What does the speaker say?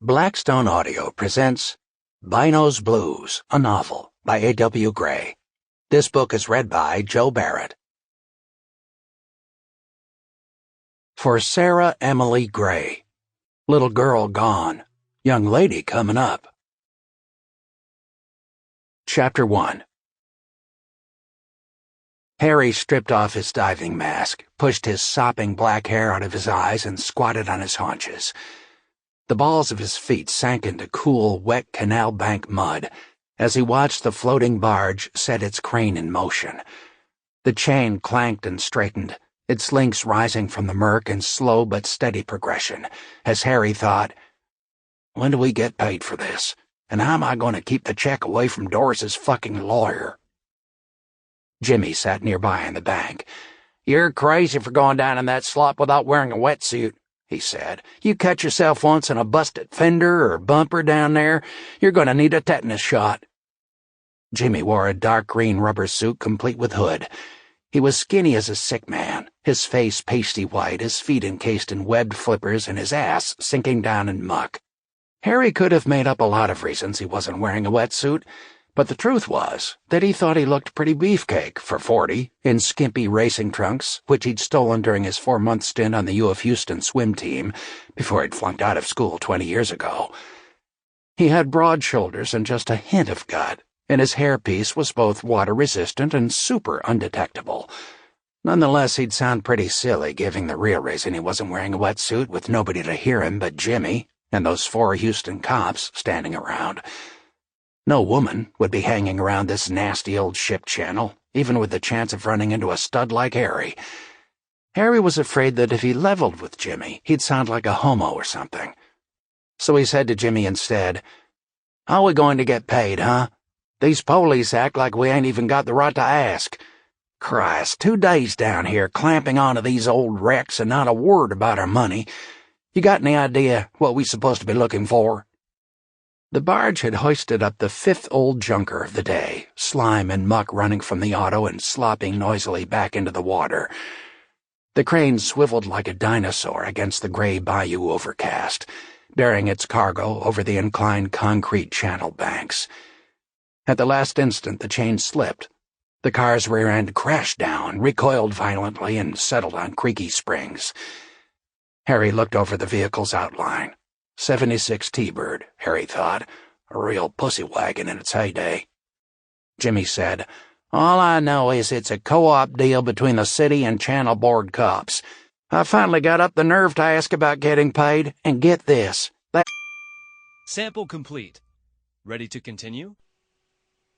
Blackstone Audio presents Bino's Blues, a novel by A.W. Gray. This book is read by Joe Barrett. For Sarah Emily Gray. Little girl gone. Young lady coming up. Chapter 1. Harry stripped off his diving mask, pushed his sopping black hair out of his eyes, and squatted on his haunches. The balls of his feet sank into cool, wet canal bank mud as he watched the floating barge set its crane in motion. The chain clanked and straightened, its links rising from the murk in slow but steady progression, as Harry thought, "When do we get paid for this? And how am I going to keep the check away from Doris's fucking lawyer?" Jimmy sat nearby in the bank. "You're crazy for going down in that slop without wearing a wetsuit," he said. "You cut yourself once in a busted fender or bumper down there, you're going to need a tetanus shot." Jimmy wore a dark green rubber suit complete with hood. He was skinny as a sick man, his face pasty white, his feet encased in webbed flippers, and his ass sinking down in muck. Harry could have made up a lot of reasons he wasn't wearing a wetsuit, but the truth was that he thought he looked pretty beefcake for 40, in skimpy racing trunks, which he'd stolen during his 4-month stint on the U of Houston swim team before he'd flunked out of school 20 years ago. He had broad shoulders and just a hint of gut, and his hairpiece was both water-resistant and super undetectable. Nonetheless, he'd sound pretty silly giving the real reason he wasn't wearing a wetsuit with nobody to hear him but Jimmy and those 4 Houston cops standing around. No woman would be hanging around this nasty old ship channel, even with the chance of running into a stud like Harry. Harry was afraid that if he leveled with Jimmy, he'd sound like a homo or something. So he said to Jimmy instead, "How are we going to get paid, huh? These police act like we ain't even got the right to ask. Christ, 2 days down here clamping onto these old wrecks and not a word about our money. You got any idea what we supposed to be looking for?" The barge had hoisted up the 5th old junker of the day, slime and muck running from the auto and slopping noisily back into the water. The crane swiveled like a dinosaur against the gray bayou overcast, bearing its cargo over the inclined concrete channel banks. At the last instant the chain slipped. The car's rear end crashed down, recoiled violently, and settled on creaky springs. Harry looked over the vehicle's outline. 76 T-Bird, Harry thought, a real pussy wagon in its heyday. Jimmy said, "All I know is it's a co-op deal between the city and Channel Board cops. I finally got up the nerve to ask about getting paid, and get this. Sample complete. Ready to continue?